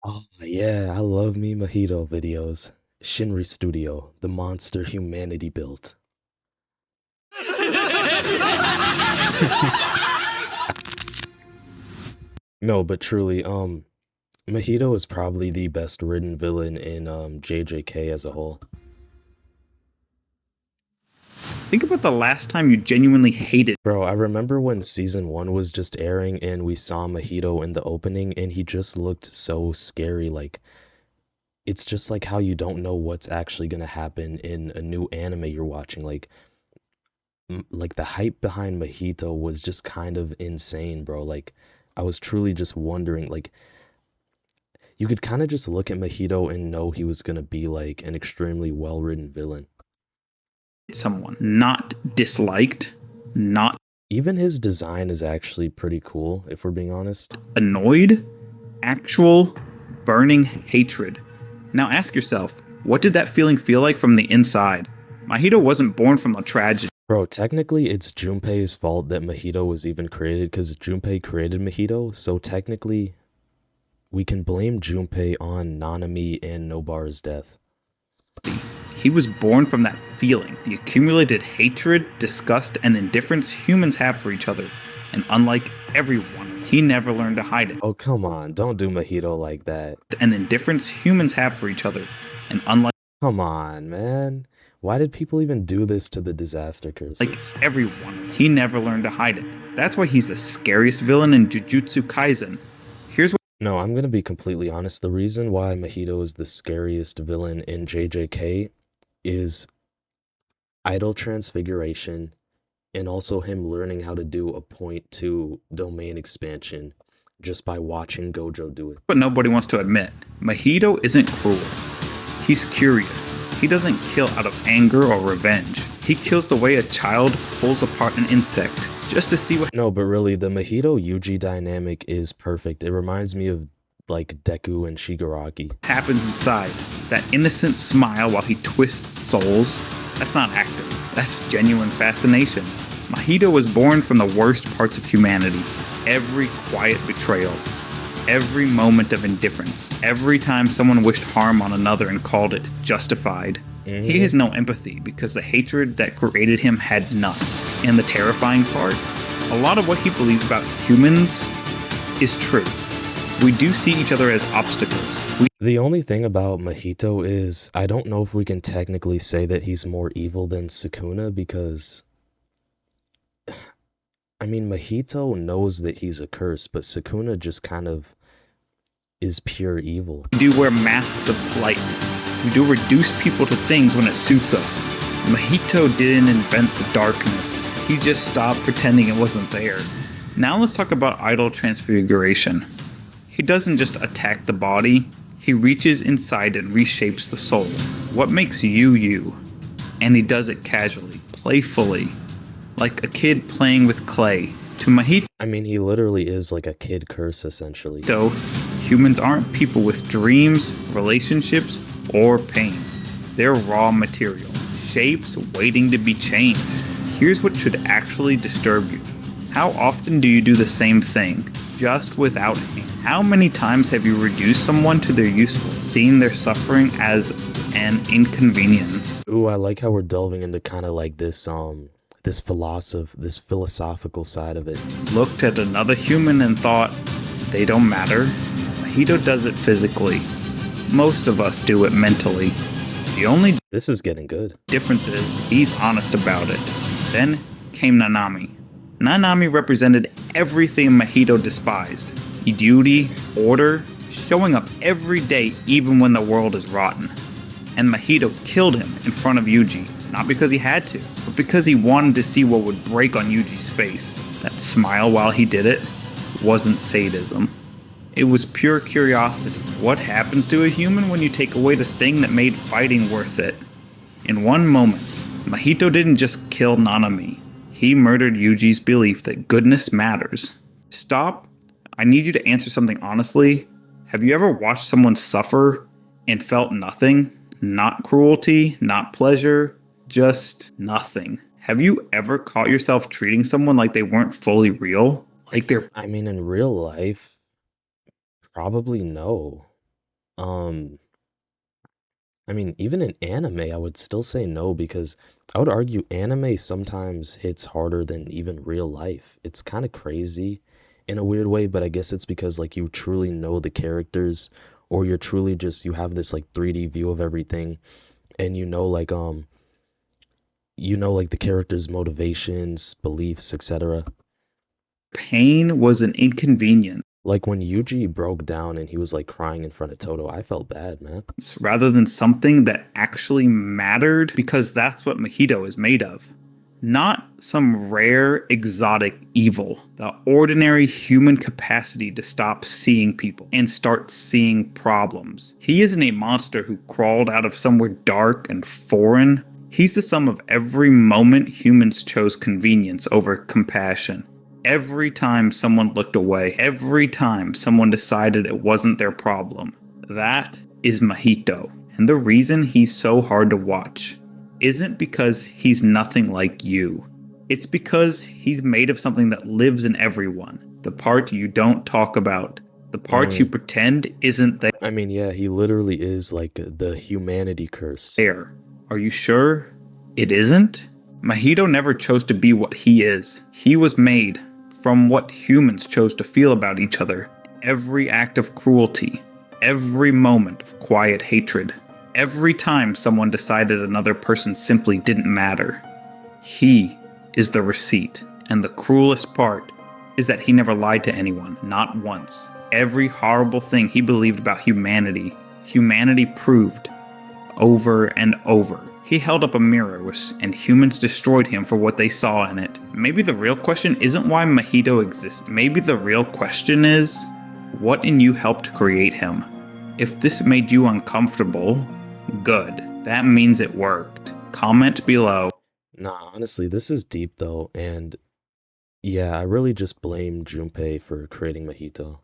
Oh, yeah, I love me Mahito videos. Shinri Studio, the monster humanity built. No, but truly, Mahito is probably the best written villain in JJK as a whole. Think about the last time you genuinely hated. Bro, I remember when season 1 was just airing and we saw Mahito in the opening and he just looked so scary. Like, it's just like how you don't know what's actually gonna happen in a new anime you're watching. Like the hype behind Mahito was just kind of insane, bro. Like, I was truly just wondering, like, you could kind of just look at Mahito and know he was gonna be like an extremely well-written villain. Someone not disliked, not Even his design is actually pretty cool, if we're being honest. annoyed, actual burning hatred. Now ask yourself, what did that feeling feel like from the inside? Mahito wasn't born from a tragedy. Bro, technically it's Junpei's fault that Mahito was even created because Junpei created Mahito, so technically we can blame Junpei on Nanami and Nobar's death. He was born from that feeling, the accumulated hatred, disgust, and indifference humans have for each other. And unlike everyone, he never learned to hide it. Oh, come on, don't do Mahito like that. And indifference humans have for each other. And unlike Come on, man. Why did people even do this to the disaster curses? everyone, he never learned to hide it. That's why he's the scariest villain in Jujutsu Kaisen. Here's what No, I'm gonna be completely honest. The reason why Mahito is the scariest villain in JJK is idol transfiguration and also him learning how to do a point 2 domain expansion just by watching Gojo do it. nobody wants to admit. Mahito isn't cruel. He's curious. He doesn't kill out of anger or revenge. He kills the way a child pulls apart an insect just to see what No, but really, the Mahito Yuji dynamic is perfect. It reminds me of like Deku and Shigaraki. happens inside. That innocent smile while he twists souls. That's not acting. That's genuine fascination. Mahito was born from the worst parts of humanity. Every quiet betrayal. Every moment of indifference. Every time someone wished harm on another and called it justified. He has no empathy because the hatred that created him had none. And the terrifying part? A lot of what he believes about humans is true. We do see each other as obstacles. The only thing about Mahito is I don't know if we can technically say that he's more evil than Sukuna because I mean Mahito knows that he's a curse, but Sukuna just kind of is pure evil. We do wear masks of politeness. We do reduce people to things when it suits us. Mahito didn't invent the darkness. He just stopped pretending it wasn't there. Now let's talk about idol transfiguration. He doesn't just attack the body, he reaches inside and reshapes the soul. What makes you you? And he does it casually, playfully, like a kid playing with clay. To Mahito, I mean, he literally is like a kid curse essentially. humans aren't people with dreams, relationships, or pain. They're raw material, shapes waiting to be changed. Here's what should actually disturb you. How often do you do the same thing, just without him? How many times have you reduced someone to their useless, seen their suffering as an inconvenience? Ooh, I like how we're delving into kind of like this this philosophical side of it. Looked at another human and thought, they don't matter. Mahito does it physically. Most of us do it mentally. The only This is getting good. difference is he's honest about it. Then came Nanami. Nanami represented everything Mahito despised. Duty, order, showing up every day even when the world is rotten. And Mahito killed him in front of Yuji, not because he had to, but because he wanted to see what would break on Yuji's face. That smile while he did it wasn't sadism. It was pure curiosity. What happens to a human when you take away the thing that made fighting worth it? In one moment, Mahito didn't just kill Nanami. He murdered Yuji's belief that goodness matters. Stop. I need you to answer something honestly. Have you ever watched someone suffer and felt nothing? Not cruelty, not pleasure, just nothing. Have you ever caught yourself treating someone like they weren't fully real? Like they're I mean, in real life, probably no. Um, I mean, even in anime, I would still say no because I would argue anime sometimes hits harder than even real life. It's kind of crazy in a weird way, but I guess it's because like you truly know the characters or you're truly just you have this like 3D view of everything and you know like the characters' motivations, beliefs, etc. Pain was an inconvenience Like when Yuji broke down and he was like crying in front of Toto, I felt bad, man. rather than something that actually mattered because that's what Mahito is made of. Not some rare, exotic evil. The ordinary human capacity to stop seeing people and start seeing problems. He isn't a monster who crawled out of somewhere dark and foreign. He's the sum of every moment humans chose convenience over compassion. Every time someone looked away, every time someone decided it wasn't their problem. That is Mahito. And the reason he's so hard to watch isn't because he's nothing like you. It's because he's made of something that lives in everyone. The part you don't talk about. The part you Mm. pretend isn't I mean, yeah, he literally is like the humanity curse. there. Are you sure it isn't? Mahito never chose to be what he is. He was made from what humans chose to feel about each other. Every act of cruelty, every moment of quiet hatred, every time someone decided another person simply didn't matter. He is the receipt, and the cruelest part is that he never lied to anyone, not once. Every horrible thing he believed about humanity, humanity proved over and over. He held up a mirror, and humans destroyed him for what they saw in it. Maybe the real question isn't why Mahito exists. Maybe the real question is, what in you helped create him? If this made you uncomfortable, good. That means it worked. Comment below. Nah, honestly, this is deep though, and yeah, I really just blame Junpei for creating Mahito.